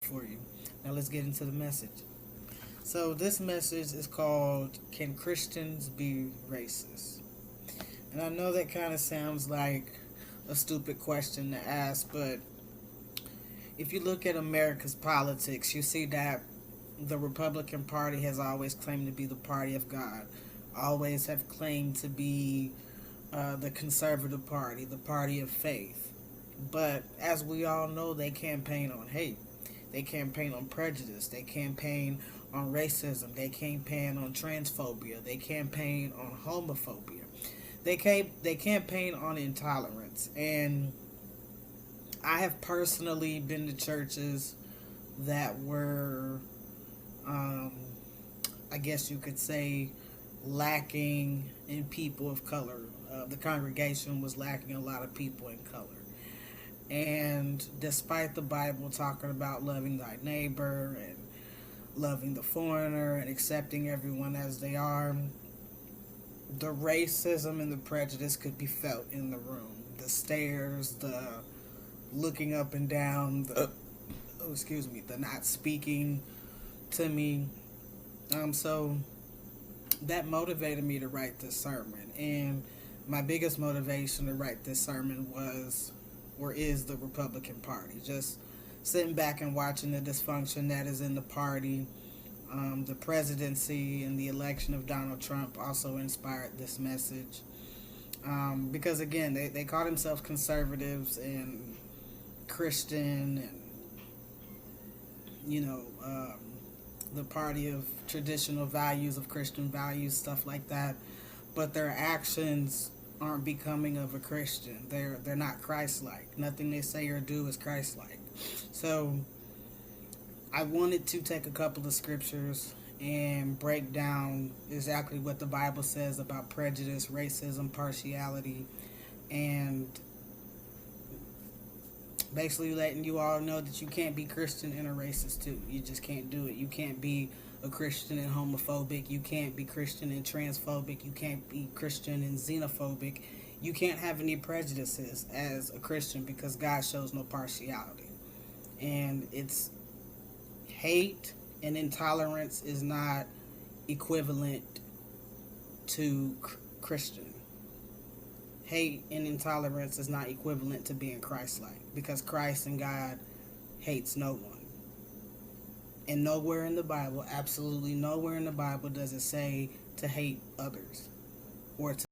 for you. Now let's get into the message. So this message is called "Can Christians Be Racist?" And I know that kind of sounds like a stupid question to ask, but if you look at America's politics, you see that the Republican Party has always claimed to be the party of God, always have claimed to be the conservative party, the party of faith. But as we all know, they campaign on hate. They campaign on prejudice. They campaign on racism. They campaign on transphobia. They campaign on homophobia. They campaign on intolerance. And I have personally been to churches that were, I guess you could say, lacking in people of color. The congregation was lacking a lot of people in color. And despite the Bible talking about loving thy neighbor and loving the foreigner and accepting everyone as they are, the racism and the prejudice could be felt in the room. The stares, the looking up and down, the not speaking to me. So that motivated me to write this sermon. And my biggest motivation to write this sermon is the Republican Party. Just sitting back and watching the dysfunction that is in the party. The presidency and the election of Donald Trump also inspired this message. Because again, they call themselves conservatives and Christian and, the party of traditional values, of Christian values, stuff like that. But their actions aren't becoming of a Christian. They're not Christ-like. Nothing they say or do is Christ-like. So I wanted to take a couple of scriptures and break down exactly what the Bible says about prejudice, racism, partiality, and basically letting you all know that you can't be Christian and a racist too. You just can't do it. You can't be a Christian and homophobic. You can't be Christian and transphobic. You can't be Christian and xenophobic. You can't have any prejudices as a Christian because God shows no partiality. And it's hate and intolerance is not equivalent to Christian. Hate and intolerance is not equivalent to being Christ-like because Christ and God hates no one. And nowhere in the Bible, absolutely nowhere in the Bible does it say to hate others or to